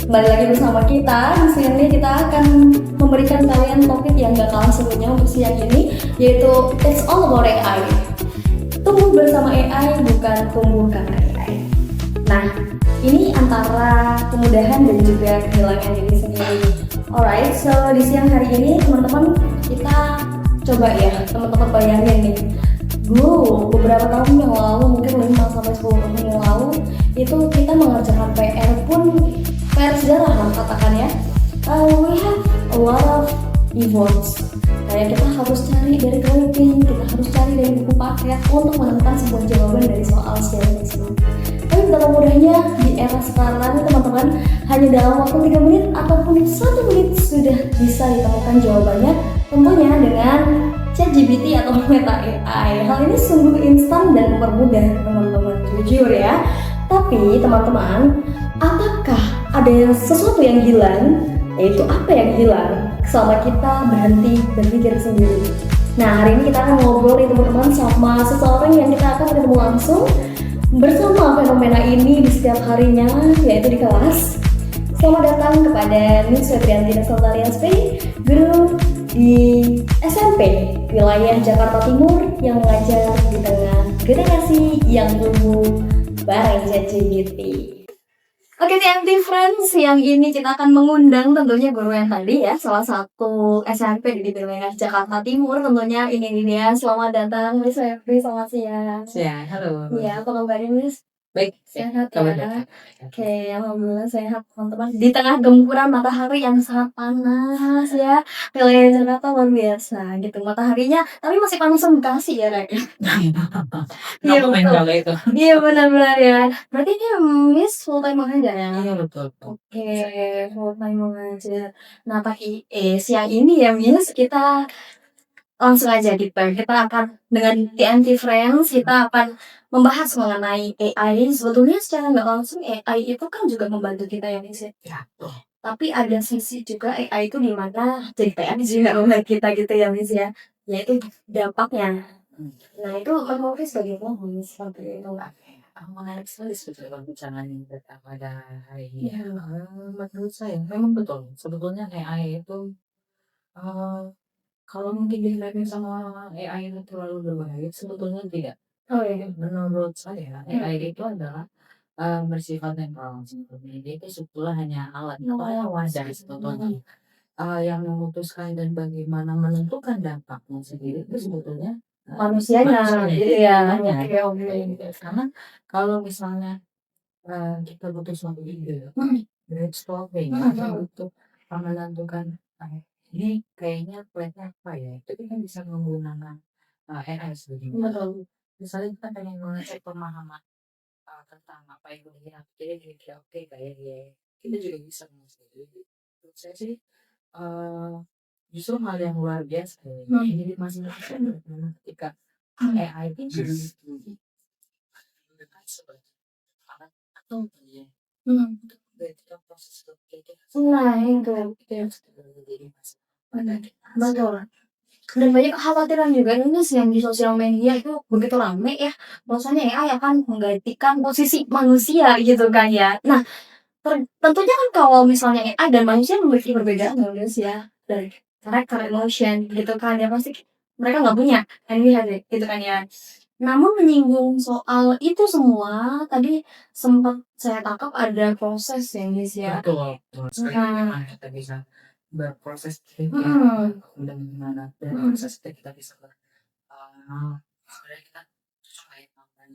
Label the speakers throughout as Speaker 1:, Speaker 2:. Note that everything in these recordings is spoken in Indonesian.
Speaker 1: Kembali lagi bersama kita. Di sini kita akan memberikan kalian topik yang gak kalah serunya untuk siang ini, yaitu It's All About AI. Tumbuh bersama AI, bukan tumbuh karena AI. Nah, ini antara kemudahan dan juga kehilangan diri sendiri. Alright, so di siang hari ini teman-teman kita coba ya, teman-teman bayangin nih. Dulu beberapa tahun yang lalu, mungkin 5-10 tahun yang lalu, itu kita mengerjakan PR pun PR sejarah lah katakan ya. We have a lot of efforts. Kayak kita harus cari dari clipping, kita harus cari dari buku paket untuk menemukan sebuah jawaban dari soal secara tersebut. Tapi betapa mudahnya di era sekarang teman-teman, hanya dalam waktu 3 menit ataupun 1 menit sudah bisa ditemukan jawabannya, tentunya dengan ChatGPT atau Meta AI. Hal ini sungguh instan dan mempermudah teman-teman, jujur ya. Tapi teman-teman, apakah ada sesuatu yang hilang? Yaitu apa yang hilang selama kita berhenti berpikir sendiri? Nah, hari ini kita akan ngobrol nih teman-teman sama seseorang yang kita akan ketemu langsung bersama fenomena ini di setiap harinya, yaitu di kelas. Selamat datang kepada Miss Febrianti Nastalian SP, guru di SMP wilayah Jakarta Timur yang mengajar di tengah generasi yang tumbuh bareng ChatGPT. Oke, TMT Friends, yang ini kita akan mengundang tentunya guru yang tadi ya, salah satu SMP di wilayah Jakarta Timur tentunya. Ini dia, selamat datang Miss Febri, selamat siang.
Speaker 2: Siang, halo.
Speaker 1: Ya, apa kabarnya Miss?
Speaker 2: Baik,
Speaker 1: Sehat
Speaker 2: kabar
Speaker 1: ya.
Speaker 2: baik.
Speaker 1: Oke, alhamdulillah sehat teman-teman. Di tengah gempuran matahari yang sangat panas ya, wilayah Jakarta luar biasa gitu mataharinya, tapi masih panas Bekasi ya Rek. Iya
Speaker 2: Aku main
Speaker 1: betul.
Speaker 2: kalau itu.
Speaker 1: Iya benar-benar ya. Berarti ini Miss full time mengajar ya?
Speaker 2: Iya betul.
Speaker 1: Oke, full time mengajar. Nah pagi siang ini ya Miss, kita langsung aja kita akan dengan TNT Friends, kita akan membahas mengenai AI. Sebetulnya secara nggak langsung AI itu kan juga membantu kita ya Miss ya.
Speaker 2: Ya, tuh.
Speaker 1: Tapi ada sisi juga AI itu di mana jadi PR juga oleh kita gitu ya Miss ya. Yaitu dampaknya. Nah itu menurut Miss bagaimana Miss seperti itu?
Speaker 2: Menarik sekali sebetulnya perbincangan yang kita pada hari ini.
Speaker 1: Ya.
Speaker 2: Menurut saya memang betul. Sebetulnya AI itu kalau mungkin dilihatnya sama AI itu terlalu berbahaya, sebetulnya tidak.
Speaker 1: Oh iya.
Speaker 2: Menurut saya AI itu adalah bersifat netral sebetulnya. Dia itu sebetulnya hanya alat atau hanya wadah sebetulnya. Yang memutuskan dan bagaimana menentukan dampaknya sendiri itu sebetulnya
Speaker 1: Manusianya gitu ya.
Speaker 2: manusianya.
Speaker 1: Oke.
Speaker 2: Karena kalau misalnya kita butuh suatu ide, brainstorming untuk menentukan ini kayaknya plannya apa ya, itu kita bisa menggunakan AI sebetulnya.
Speaker 1: Betul.
Speaker 2: Misalnya kita pengen mengecek pemahaman tentang apa yang kita kira-kira oke kayak ya, kita juga bisa mengecek. Menurut saya sih justru hal yang luar biasa ya. Jadi masing-masing ketika AI ini digunakan sebagai alat atau ya untuk membantu proses berpikir.
Speaker 1: Nah itu.
Speaker 2: Itu yang sudah menjadi masalah pada kita.
Speaker 1: Betul. Dan banyak kekhawatiran juga nih Miss, yang di sosial media itu begitu rame ya, bahwasanya AI akan menggantikan posisi manusia gitu kan ya. Nah, tentunya kan kalau misalnya AI dan manusia memiliki perbedaan ya Miss ya, dari karakter, emotion gitu kan ya, pasti mereka nggak punya kan gitu kan ya. Namun menyinggung soal itu semua, tadi sempat saya tangkap ada proses ya Miss ya.
Speaker 2: Betul, sekali
Speaker 1: Nah,
Speaker 2: gimana kita bisa berproses dan gimana dari proses itu kita bisa sebenarnya kita sesuai dengan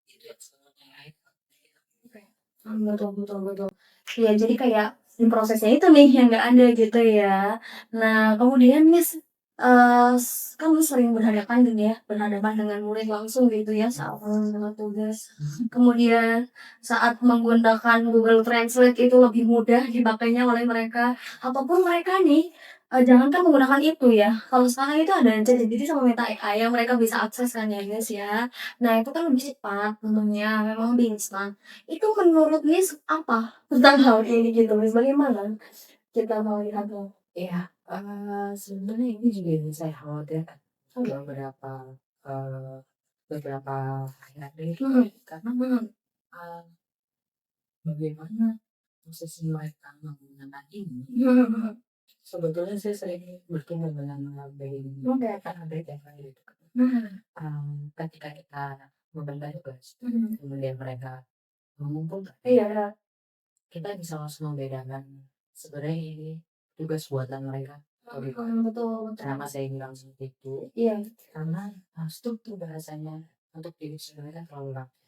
Speaker 2: itu yang sebenarnya AI.
Speaker 1: betul. Ya jadi kayak di prosesnya itu nih yang nggak ada gitu ya. Nah kemudian Miss, kan Miss sering berhadapan dengan murid langsung gitu ya saat mengerjakan tugas. Kemudian saat menggunakan Google Translate itu lebih mudah dipakainya oleh mereka, ataupun mereka nih, jangankan menggunakan itu ya, kalau sekarang itu ada ChatGPT sama Meta AI yang mereka bisa akses kan ya Miss ya. Nah itu kan lebih cepat tentunya, memang lebih instan. Itu menurut Miss apa tentang hal ini gitu Miss? Bagaimana kita melihatnya?
Speaker 2: Iya, sebenarnya ini juga yang saya khawatirkan beberapa eh, beberapa akhir-akhir ini karena bagaimana proses mereka menggunakan ini, sebetulnya saya sering bertemu dengan
Speaker 1: Oke.
Speaker 2: kan ada yang kayak gitu kan. Ketika kita memberikan tugas, kemudian mereka mengumpulkan,
Speaker 1: Iya.
Speaker 2: kita bisa langsung membedakan sebenarnya ini tugas buatan mereka atau bukan.
Speaker 1: Betul.
Speaker 2: Kenapa saya bilang seperti itu?
Speaker 1: Iya.
Speaker 2: Karena struktur bahasanya untuk diri sendiri kan terlalu rapi.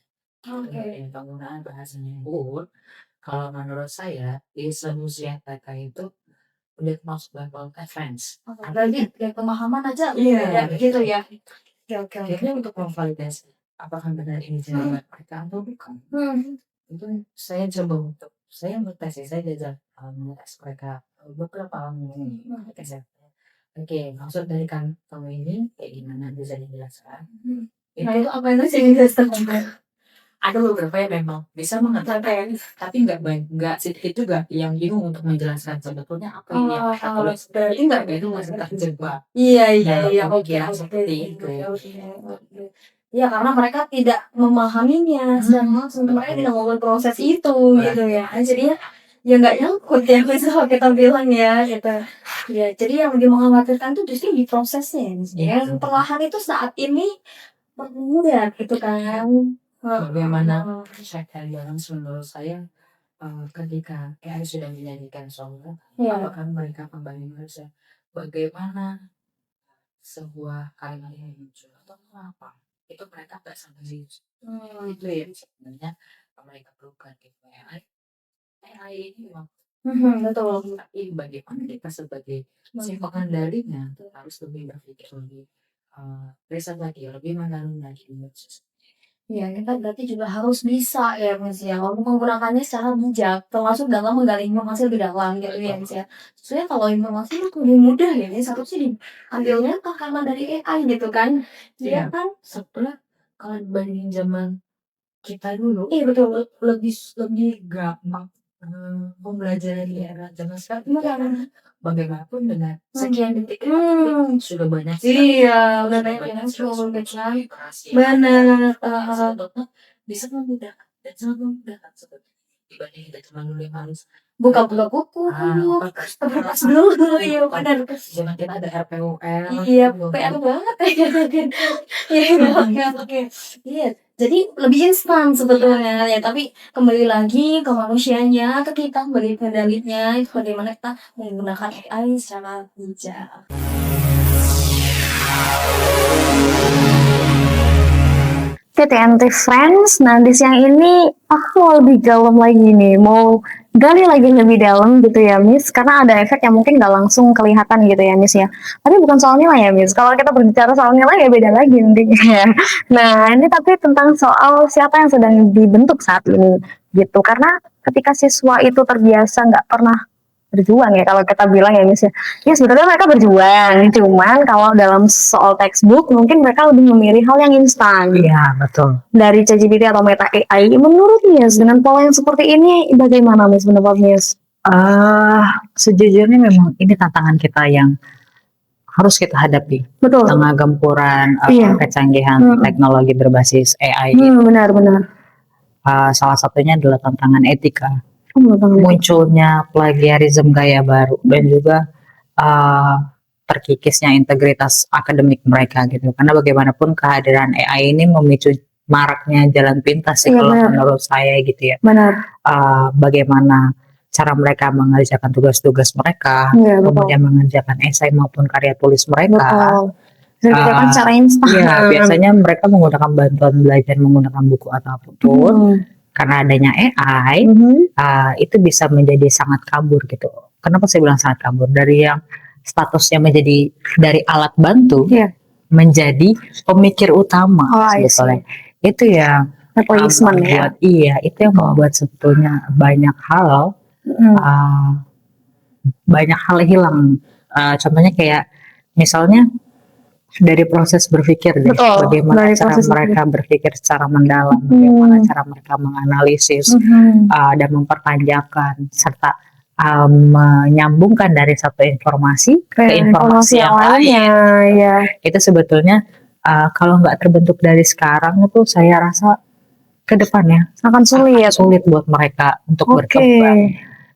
Speaker 1: Oke.
Speaker 2: Kemudian penggunaan bahasanya pun, kalau menurut saya di solusi TK itu udah masuk level advance.
Speaker 1: Berarti dari pemahaman aja
Speaker 2: Iya.
Speaker 1: beda gitu ya. Oke.
Speaker 2: Akhirnya untuk memvalidasi apakah benar ini jawaban mereka atau bukan, itu saya coba untuk saya bertes ya, saya jajal mengetes mereka beberapa tes ya. Oke, maksud dari kamu ini kayak gimana, bisa dijelaskan?
Speaker 1: Nah itu apa itu sih dijelaskan?
Speaker 2: Ada beberapa yang memang bisa mengerti, tapi nggak sedikit juga yang bingung untuk menjelaskan sebetulnya apa ini yang mereka tulis. Berarti nggak bingung masih terjebak.
Speaker 1: Iya.
Speaker 2: Oke, seperti itu.
Speaker 1: Ya karena mereka tidak memahaminya secara langsung, mereka tidak mau proses itu gitu ya. Jadinya ya nggak nyangkut ya misal kita bilang ya gitu. Ya jadi yang lebih mengkhawatirkan itu justru di prosesnya. Yang perlahan itu saat ini mudah gitu kan.
Speaker 2: Bagaimana check and balance menurut saya ketika AI sudah menyanyikan songnya, apakah mereka kembali merasa bagaimana sebuah kalimat yang muncul atau apa? Itu mereka nggak sampai situ. Itu ya sebenarnya mereka perlukan gitu. AI ini memang
Speaker 1: Betul.
Speaker 2: tapi bagaimana kita sebagai si pengendalinya harus lebih berpikir lebih riset lagi, lebih mendalam lagi.
Speaker 1: Ya, kita berarti juga harus bisa ya Mas ya, untuk menggunakannya secara bijak, termasuk dalam menggali informasi lebih dalam gitu ya Mas ya. Sebenarnya kalau informasi itu lebih mudah ya, ini seharusnya diambilnya karena dari AI gitu kan. Dia kan
Speaker 2: Sebenarnya kalau dibandingin zaman kita dulu,
Speaker 1: iya betul.
Speaker 2: lebih gampang pembelajaran di era zaman sekarang. Bagaimanapun dengan sekian detik sudah banyak
Speaker 1: Iya, udah banyak yang scroll
Speaker 2: sekali.
Speaker 1: benar.
Speaker 2: Sebetulnya bisa memudahkan dan sangat memudahkan sebetulnya dibanding kita cuma dulu yang harus
Speaker 1: Buka buku, terus dulu ya benar.
Speaker 2: zaman kita ada RPUL.
Speaker 1: Iya, PR banget ya. Iya, oke. Iya, jadi lebih instan sebetulnya ya, tapi kembali lagi ke manusianya, ke kita sebagai kendalinya, itu bagaimana kita menggunakan AI secara bijak. Oke, TNT Friends. Nah, di siang ini aku mau lebih dalam lagi nih, mau gali lagi lebih dalam gitu ya, Miss. Karena ada efek yang mungkin nggak langsung kelihatan gitu ya, Miss ya. Tapi bukan soal nilai ya, Miss. Kalau kita berbicara soal nilai ya beda lagi nantinya. Nah, ini tapi tentang soal siapa yang sedang dibentuk saat ini gitu. Karena ketika siswa itu terbiasa nggak pernah berjuang ya kalau kita bilang ya Miss ya. Ya sebenarnya mereka berjuang, cuman kalau dalam soal textbook mungkin mereka lebih memilih hal yang instan.
Speaker 2: Iya, betul.
Speaker 1: Dari ChatGPT atau Meta AI, menurut Miss dengan pola yang seperti ini bagaimana Miss menurut Miss?
Speaker 3: Sejujurnya memang ini tantangan kita yang harus kita hadapi.
Speaker 1: Betul.
Speaker 3: Tengah gempuran
Speaker 1: Iya.
Speaker 3: kecanggihan teknologi berbasis AI.
Speaker 1: Benar-benar.
Speaker 3: Salah satunya adalah tantangan etika. Munculnya plagiarisme gaya baru dan juga terkikisnya integritas akademik mereka gitu. Karena bagaimanapun kehadiran AI ini memicu maraknya jalan pintas sih,
Speaker 1: Iya,
Speaker 3: kalau
Speaker 1: benar.
Speaker 3: menurut saya gitu ya.
Speaker 1: Benar.
Speaker 3: Bagaimana cara mereka mengerjakan tugas-tugas mereka,
Speaker 1: Iya, betul.
Speaker 3: kemudian mengerjakan esai maupun karya tulis mereka.
Speaker 1: Betul. Dikerjakan secara instan.
Speaker 3: Iya, biasanya mereka menggunakan bantuan belajar menggunakan buku ataupun karena adanya AI, itu bisa menjadi sangat kabur gitu. Kenapa saya bilang sangat kabur? Dari yang statusnya menjadi dari alat bantu menjadi pemikir utama sebetulnya. Itu yang
Speaker 1: Replacement ya.
Speaker 3: Itu yang membuat sebetulnya banyak hal hilang. Contohnya kayak misalnya dari proses berpikir deh,
Speaker 1: Betul,
Speaker 3: bagaimana
Speaker 1: dari
Speaker 3: cara
Speaker 1: proses
Speaker 3: mereka berpikir secara mendalam, bagaimana cara mereka menganalisis dan mempertanyakan serta menyambungkan dari satu informasi ke informasi yang lainnya.
Speaker 1: Ya.
Speaker 3: Itu sebetulnya kalau nggak terbentuk dari sekarang itu saya rasa ke depannya
Speaker 4: Akan sulit.
Speaker 3: sulit buat mereka untuk
Speaker 4: Oke.
Speaker 3: berkembang.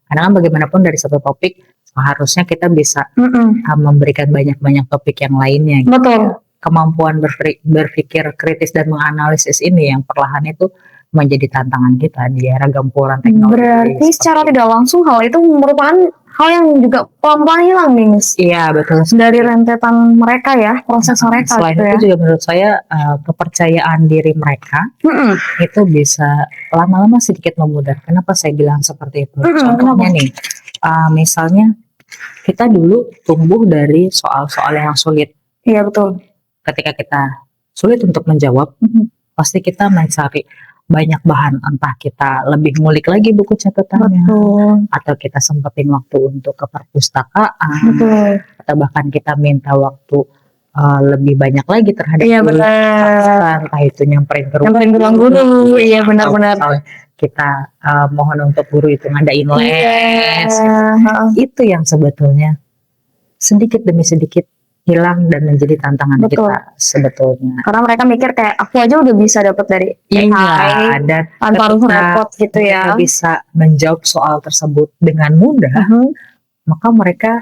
Speaker 3: Karena kan bagaimanapun dari satu topik seharusnya kita bisa
Speaker 4: Mm-mm.
Speaker 3: memberikan banyak-banyak topik yang lainnya.
Speaker 4: Betul.
Speaker 3: Kemampuan berpikir kritis dan menganalisis ini yang perlahan itu menjadi tantangan kita di era gempuran teknologi.
Speaker 4: Berarti secara
Speaker 3: seperti
Speaker 4: tidak langsung hal itu merupakan hal yang juga pelan-pelan hilang nih, Miss.
Speaker 3: iya betul.
Speaker 4: Dari rentetan mereka ya, proses mereka
Speaker 3: Selain
Speaker 4: gitu ya.
Speaker 3: itu juga menurut saya kepercayaan diri mereka
Speaker 4: Mm-mm.
Speaker 3: itu bisa lama-lama sedikit memudar. Kenapa saya bilang seperti itu? Contohnya nih, misalnya kita dulu tumbuh dari soal-soal yang sulit.
Speaker 4: Iya betul.
Speaker 3: Ketika kita sulit untuk menjawab, pasti kita mencari banyak bahan, entah kita lebih ngulik lagi buku catatannya,
Speaker 4: Betul.
Speaker 3: atau kita sempetin waktu untuk ke perpustakaan,
Speaker 4: Betul.
Speaker 3: atau bahkan kita minta waktu lebih banyak lagi terhadap
Speaker 4: Iya
Speaker 3: guru.
Speaker 4: benar.
Speaker 3: Entah itu nyamperin ke
Speaker 4: Yang ruang guru. Iya
Speaker 3: atau
Speaker 4: benar-benar.
Speaker 3: misalnya kita mohon untuk guru itu ngadain les.
Speaker 4: Iya.
Speaker 3: Itu yang sebetulnya sedikit demi sedikit hilang dan menjadi tantangan
Speaker 4: Betul.
Speaker 3: kita sebetulnya.
Speaker 4: Karena mereka mikir kayak aku aja udah bisa dapat dari AI
Speaker 3: Iya, dan
Speaker 4: tanpa harus
Speaker 3: ketika
Speaker 4: repot gitu ya.
Speaker 3: mereka bisa menjawab soal tersebut dengan mudah, maka mereka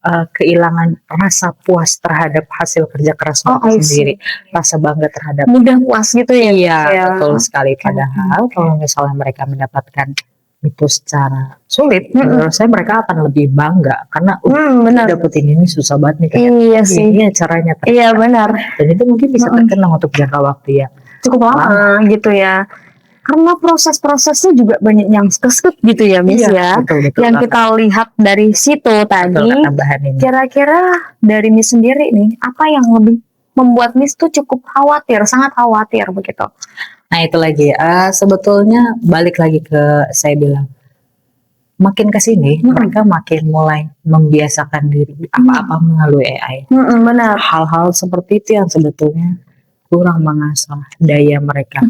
Speaker 3: kehilangan rasa puas terhadap hasil kerja keras
Speaker 4: Oh,
Speaker 3: mereka
Speaker 4: I see.
Speaker 3: sendiri, rasa bangga terhadap.
Speaker 4: Mudah puas gitu ya.
Speaker 3: Iya,
Speaker 4: Ya.
Speaker 3: betul sekali. Padahal kalau misalnya mereka mendapatkan itu secara sulit, menurut saya mereka akan lebih bangga karena
Speaker 4: Benar.
Speaker 3: dapetin ini susah banget nih. Kayak,
Speaker 4: Iya sih.
Speaker 3: Ini caranya.
Speaker 4: Iya benar.
Speaker 3: Dan itu mungkin bisa terkenang untuk jangka waktu ya.
Speaker 4: Cukup lama gitu ya. Karena proses-prosesnya juga banyak yang skep gitu ya, Miss ya.
Speaker 3: Betul.
Speaker 4: Yang kita lihat dari situ tadi,
Speaker 3: Tambahan ini.
Speaker 4: kira-kira dari Miss sendiri nih, apa yang lebih membuat Miss tuh cukup khawatir, sangat khawatir begitu?
Speaker 3: Nah itu lagi, sebetulnya balik lagi ke saya bilang, makin kesini mereka makin mulai membiasakan diri apa-apa melalui AI.
Speaker 4: Benar.
Speaker 3: Hal-hal seperti itu yang sebetulnya kurang mengasah daya mereka,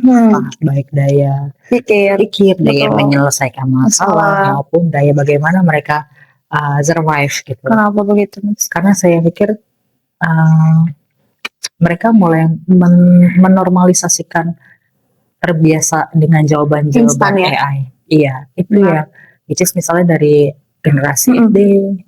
Speaker 3: baik daya pikir, daya
Speaker 4: Betul.
Speaker 3: menyelesaikan masalah, maupun daya bagaimana mereka survive gitu.
Speaker 4: Kenapa begitu, Miss?
Speaker 3: Karena saya pikir mereka mulai menormalisasikan terbiasa dengan jawaban-jawaban
Speaker 4: Instan ya?
Speaker 3: AI. Iya, itu ya. Which is misalnya dari generasi SD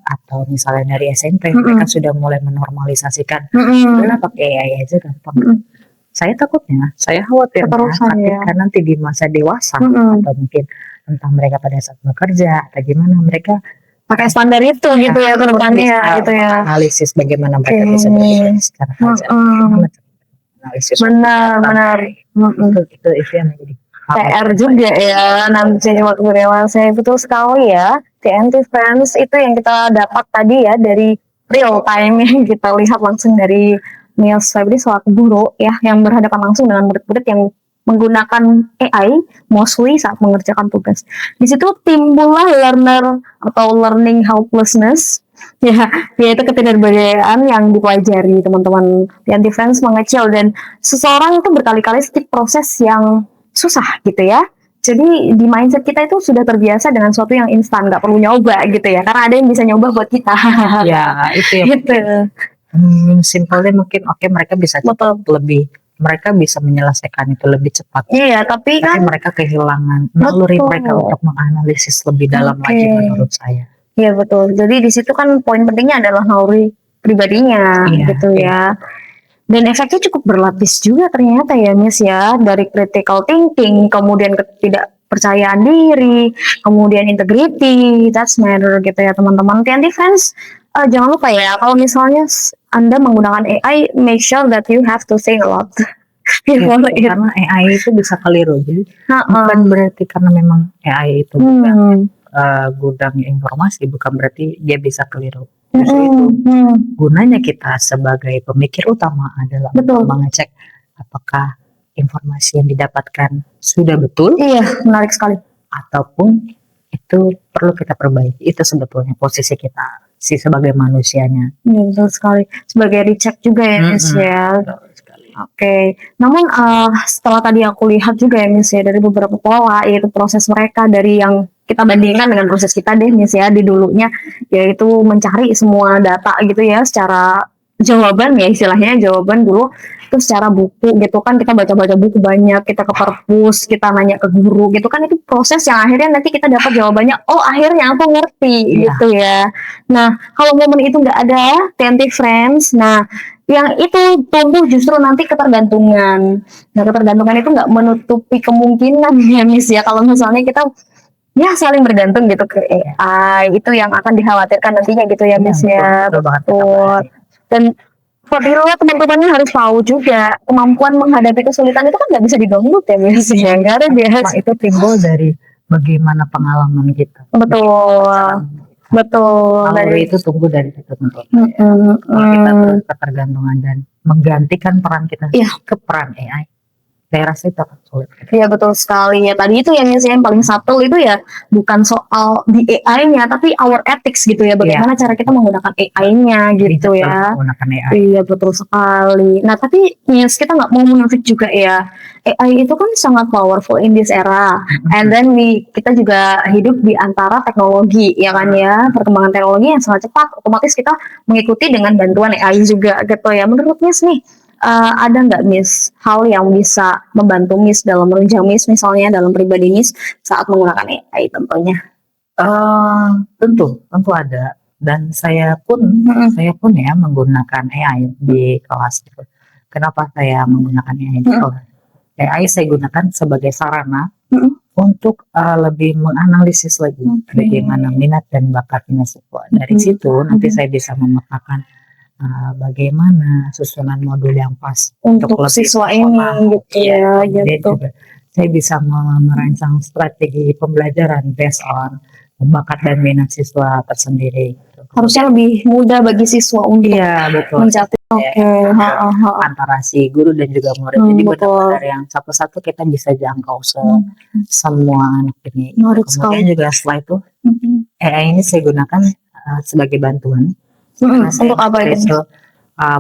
Speaker 3: atau misalnya dari SMP, mereka sudah mulai menormalisasikan. Udah pakai AI aja gampang. Saya takutnya, saya khawatir
Speaker 4: Keterusan,
Speaker 3: ketika nanti di masa dewasa atau mungkin entah mereka pada saat bekerja atau gimana mereka
Speaker 4: Pakai standar itu gitu ya ke depannya gitu ya.
Speaker 3: analisis bagaimana mereka bisa bekerja secara kerja. Analisis
Speaker 4: Benar.
Speaker 3: itu yang menjadi
Speaker 4: PR juga ya nanti waktu dewasa. Betul sekali ya. TNT Friends itu yang kita dapat tadi ya dari real time yang kita lihat langsung dari Niels Febri selaku guru ya yang berhadapan langsung dengan murid-murid yang menggunakan AI mostly saat mengerjakan tugas. Di situ timbullah learner atau learning helplessness ya, yaitu ketidakberdayaan yang dipelajari teman-teman TNT Friends mengecil dan seseorang itu berkali-kali skip proses yang susah gitu ya. Jadi di mindset kita itu sudah terbiasa dengan sesuatu yang instan, nggak perlu nyoba gitu ya, karena ada yang bisa nyoba buat kita.
Speaker 3: ya itu ya
Speaker 4: Gitu.
Speaker 3: simpelnya mungkin mereka bisa cepat lebih, mereka bisa menyelesaikan itu lebih cepat.
Speaker 4: Iya, tapi kan
Speaker 3: mereka kehilangan naluri mereka untuk menganalisis lebih dalam lagi menurut saya.
Speaker 4: Iya betul. Jadi di situ kan poin pentingnya adalah naluri pribadinya gitu ya. Dan efeknya cukup berlapis juga ternyata ya Miss ya, dari critical thinking, kemudian ketidakpercayaan diri, kemudian integrity, that's matter gitu ya teman-teman. TNT Friends, jangan lupa ya kalau misalnya Anda menggunakan AI, make sure that you have to think a lot.
Speaker 3: Karena AI itu bisa keliru, jadi bukan berarti karena memang AI itu bukan gudang informasi, bukan berarti dia bisa keliru. Justru itu gunanya kita sebagai pemikir utama adalah mengecek apakah informasi yang didapatkan sudah betul.
Speaker 4: Iya, menarik sekali.
Speaker 3: Ataupun itu perlu kita perbaiki. Itu sebetulnya posisi kita sebagai manusianya.
Speaker 4: Iya, betul sekali. Sebagai recheck juga ya Miss ya. Oke. Namun setelah tadi aku lihat juga ya Miss ya, dari beberapa pola, yaitu proses mereka dari yang kita bandingkan dengan proses kita deh Miss ya di dulunya, yaitu mencari semua data gitu ya secara jawaban ya istilahnya, jawaban dulu itu secara buku gitu kan, kita baca-baca buku banyak, kita ke perpus, kita nanya ke guru gitu kan, itu proses yang akhirnya nanti kita dapat jawabannya, oh akhirnya aku ngerti gitu ya. Nah kalau momen itu nggak ada TNT Friends, nah yang itu tumbuh justru nanti ketergantungan. Nah ketergantungan itu nggak menutupi kemungkinan ya Miss ya, kalau misalnya kita ya saling bergantung gitu ke AI, itu yang akan dikhawatirkan nantinya gitu ya Miss ya.
Speaker 3: betul banget.
Speaker 4: Betul. Dan Fadila teman-temannya harus tahu juga kemampuan menghadapi kesulitan itu kan nggak bisa di-download ya Miss ya, nggak ada
Speaker 3: Cuma itu timbul dari bagaimana pengalaman kita.
Speaker 4: betul betul
Speaker 3: Naluri
Speaker 4: dari
Speaker 3: itu tumbuh dari situ tentu. Kalau kita terus ketergantungan dan menggantikan peran kita
Speaker 4: Iya.
Speaker 3: ke peran AI, saya rasa itu akan sulit.
Speaker 4: Iya betul sekali ya. Tadi itu yang yang paling subtle itu ya bukan soal di AI-nya, tapi our ethics gitu ya. Bagaimana cara kita menggunakan AI-nya gitu
Speaker 3: Bijak
Speaker 4: ya.
Speaker 3: dalam menggunakan AI.
Speaker 4: Iya betul sekali. Nah tapi Nias, kita nggak mau munafik juga ya. AI itu kan sangat powerful in this era. And then kita juga hidup di antara teknologi ya kan ya. Perkembangan teknologi yang sangat cepat. Otomatis kita mengikuti dengan bantuan AI juga gitu ya. Menurut Nias nih, ada nggak Miss hal yang bisa membantu Miss dalam menunjang Miss misalnya dalam pribadi Miss saat menggunakan AI tentunya?
Speaker 3: Tentu ada, dan saya pun ya menggunakan AI di kelas gitu. Kenapa saya menggunakan AI di kelas? AI saya gunakan sebagai sarana untuk lebih menganalisis lagi bagaimana minat dan bakatnya siswa. Dari situ nanti saya bisa memetakan bagaimana susunan modul yang pas
Speaker 4: Untuk
Speaker 3: lebih
Speaker 4: siswa
Speaker 3: personal.
Speaker 4: ini gitu ya,
Speaker 3: Kemudian
Speaker 4: gitu.
Speaker 3: juga saya bisa merancang strategi pembelajaran based on bakat dan minat siswa tersendiri.
Speaker 4: Harusnya lebih mudah bagi siswa untuk
Speaker 3: Iya betul.
Speaker 4: mencapai.
Speaker 3: Antara si guru dan juga murid. Jadi benar-benar yang satu-satu kita bisa jangkau semua anak ini.
Speaker 4: Menarik
Speaker 3: Kemudian juga setelah itu AI ini saya gunakan sebagai bantuan.
Speaker 4: Untuk apa itu?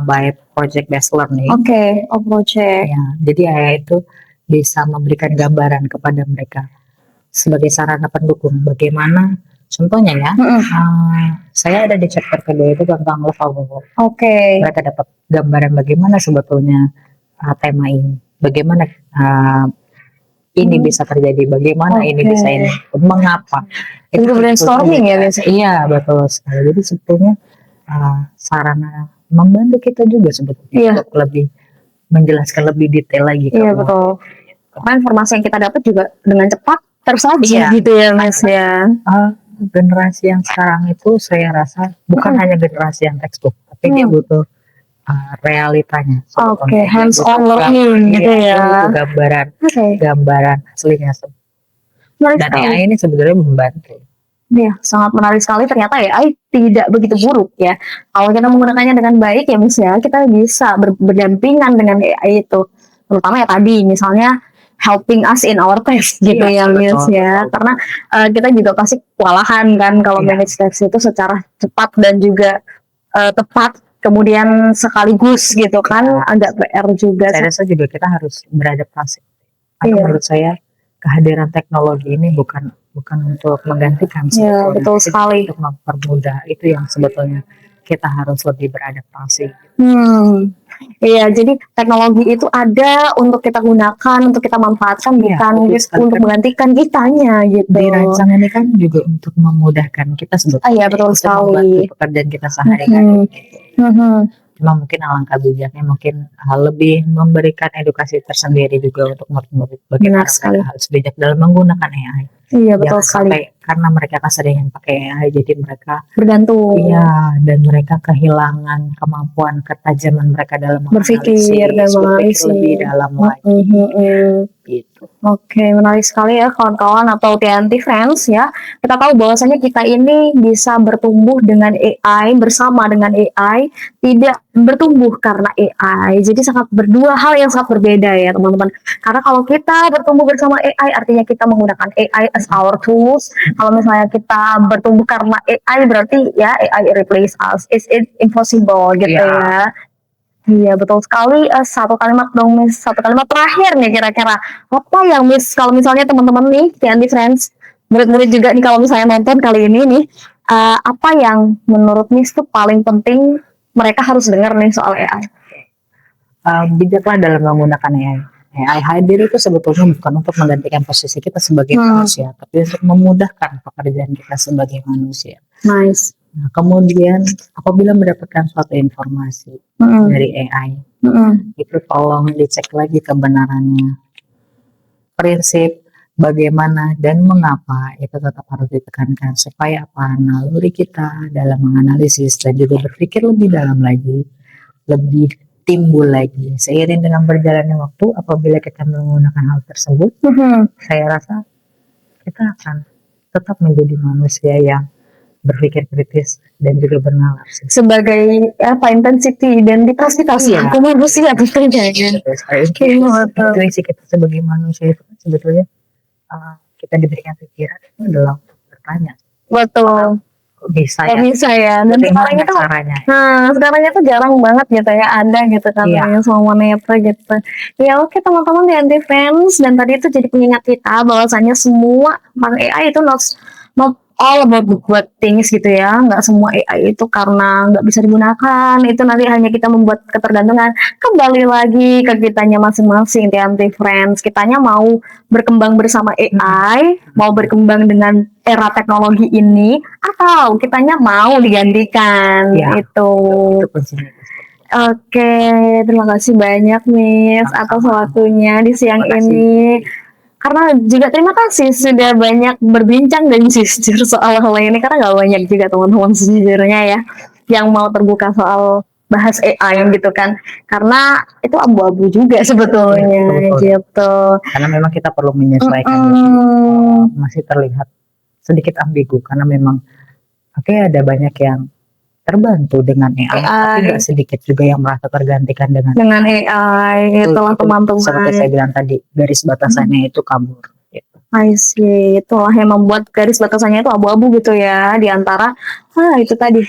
Speaker 3: By project based learning.
Speaker 4: Oke, project.
Speaker 3: Ya, jadi AI itu bisa memberikan gambaran kepada mereka sebagai sarana pendukung. Bagaimana? Contohnya ya, saya ada di chapter kedua itu tentang love.
Speaker 4: Oke.
Speaker 3: Mereka dapat gambaran bagaimana sebetulnya tema ini, bagaimana ini bisa terjadi, bagaimana ini bisa ini, mengapa.
Speaker 4: Itu brainstorming ya biasanya.
Speaker 3: Iya betul sekali. Jadi sebetulnya sarana membantu kita juga sebetulnya untuk lebih menjelaskan lebih detail lagi.
Speaker 4: Iya betul. Karena informasi yang kita dapat juga dengan cepat tersaji gitu ya Mas ya.
Speaker 3: Generasi yang sekarang itu saya rasa bukan hanya generasi yang textbook, tapi dia butuh realitanya.
Speaker 4: Oke, hands on learning gitu ya.
Speaker 3: Gambaran aslinya. Dan AI ini sebenarnya membantu.
Speaker 4: Iya, sangat menarik sekali. Ternyata AI tidak begitu buruk ya. Kalau kita menggunakannya dengan baik ya Miss ya, kita bisa berdampingan dengan AI itu. Terutama ya tadi misalnya helping us in our test gitu ya Miss ya. Karena kita juga pasti kewalahan kan kalau manage test itu secara cepat dan juga tepat. Kemudian sekaligus gitu kan, agak PR juga.
Speaker 3: Saya rasa juga kita harus beradaptasi. Karena menurut saya kehadiran teknologi ini bukan untuk menggantikan sebetulnya,
Speaker 4: betul sekali.
Speaker 3: Untuk mempermudah, itu yang sebetulnya kita harus lebih beradaptasi.
Speaker 4: Iya, jadi teknologi itu ada untuk kita gunakan, untuk kita manfaatkan, bukan untuk menggantikan kitanya gitu.
Speaker 3: Dirancang ini kan juga untuk memudahkan kita sebetulnya.
Speaker 4: Iya betul sekali.
Speaker 3: Pekerjaan kita sehari-hari. Cuma mungkin alangkah bijaknya mungkin lebih memberikan edukasi tersendiri juga untuk murid-murid bagaimana mereka harus bijak dalam menggunakan AI.
Speaker 4: Iya betul sekali.
Speaker 3: Karena mereka keseringan pakai AI, jadi mereka
Speaker 4: bergantung.
Speaker 3: Iya, dan mereka kehilangan kemampuan ketajaman mereka dalam
Speaker 4: berpikir dan menganalisis
Speaker 3: lebih dalam lagi. Gitu.
Speaker 4: Oke, menarik sekali ya kawan-kawan atau TNT Friends ya. Kita tahu bahwasanya kita ini bisa bertumbuh dengan AI, bersama dengan AI, tidak bertumbuh karena AI. Jadi sangat berdua hal yang sangat berbeda ya teman-teman. Karena kalau kita bertumbuh bersama AI, artinya kita menggunakan AI as our tools. Kalau misalnya kita bertumbuh karena AI, berarti ya AI replace us. It's impossible gitu ya. Iya betul sekali. Satu kalimat dong Miss, satu kalimat terakhir nih kira-kira apa yang Miss, kalau misalnya teman-teman nih TNT Friends, murid-murid juga nih kalau misalnya nonton kali ini nih, apa yang menurut Miss tuh paling penting mereka harus dengar nih soal AI?
Speaker 3: bijaklah dalam menggunakan AI. AI hadir itu sebetulnya bukan untuk menggantikan posisi kita sebagai manusia, tapi untuk memudahkan pekerjaan kita sebagai manusia.
Speaker 4: Nice.
Speaker 3: Nah, kemudian apabila mendapatkan suatu informasi dari AI, itu tolong dicek lagi kebenarannya. Prinsip bagaimana dan mengapa itu tetap harus ditekankan supaya apa naluri kita dalam menganalisis dan juga berpikir lebih dalam lagi, lebih timbul lagi. Seiring dengan berjalannya waktu, apabila kita menggunakan hal tersebut, saya rasa kita akan tetap menjadi manusia yang berpikir kritis dan juga bernalar.
Speaker 4: Sebagai apa intensity identitas kita
Speaker 3: Iya.
Speaker 4: aku manusia tentunya kan.
Speaker 3: Intuisi kita sebagai manusia itu kan sebetulnya kita diberikan pikiran itu adalah bertanya.
Speaker 4: Betul.
Speaker 3: Kok bisa
Speaker 4: Kok
Speaker 3: ya?
Speaker 4: bisa ya? Dan
Speaker 3: Bagaimana
Speaker 4: sekarang itu,
Speaker 3: caranya?
Speaker 4: sekarang itu jarang banget gitu ya ada gitu katanya sama Netra gitu. Ya oke teman-teman di Anti Friends, dan tadi itu jadi pengingat kita bahwasanya semua tentang AI itu not all about the good things gitu ya. Nggak semua AI itu karena nggak bisa digunakan itu nanti hanya kita membuat ketergantungan. Kembali lagi ke kitanya masing-masing di Anti Friends. Kitanya mau berkembang bersama AI, mau berkembang dengan era teknologi ini, atau kitanya mau digantikan itu.
Speaker 3: Itu kuncinya.
Speaker 4: Oke, terima kasih banyak Miss atas waktunya di siang
Speaker 3: Terima kasih.
Speaker 4: ini. Karena juga terima kasih sudah banyak berbincang dan jujur soal hal ini, karena nggak banyak juga teman-teman sejujurnya ya yang mau terbuka soal bahas AI gitu kan, karena itu abu-abu juga sebetulnya
Speaker 3: Betul.
Speaker 4: gitu.
Speaker 3: Karena memang kita perlu menyesuaikan masih terlihat sedikit ambigu karena memang ada banyak yang terbantu dengan AI, tapi nggak sedikit juga yang merasa tergantikan dengan
Speaker 4: AI. Itulah teman-teman.
Speaker 3: Seperti saya bilang tadi, garis batasannya itu kabur. Gitu.
Speaker 4: I see. Itulah yang membuat garis batasannya itu abu-abu gitu ya di antara itu tadi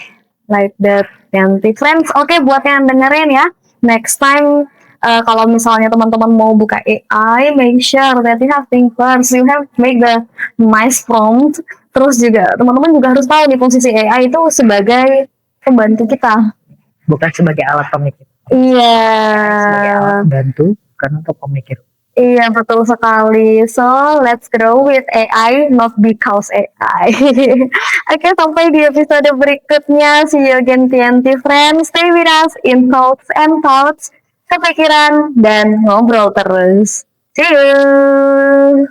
Speaker 4: like that Anti Friends. Oke, buat yang dengerin ya, next time kalau misalnya teman-teman mau buka AI, make sure that you have think first, you have make the nice prompt. Terus juga teman-teman juga harus tahu nih posisi AI itu sebagai pembantu kita,
Speaker 3: bukan sebagai alat pemikir.
Speaker 4: Iya.
Speaker 3: Sebagai alat bantu karena untuk pemikir.
Speaker 4: Iya, betul sekali. So, let's grow with AI, not because AI. Oke, sampai di episode berikutnya. See you again, TNT Friends. Stay with us in Thoughts and Thoughts. Kepikiran dan ngobrol terus. See you.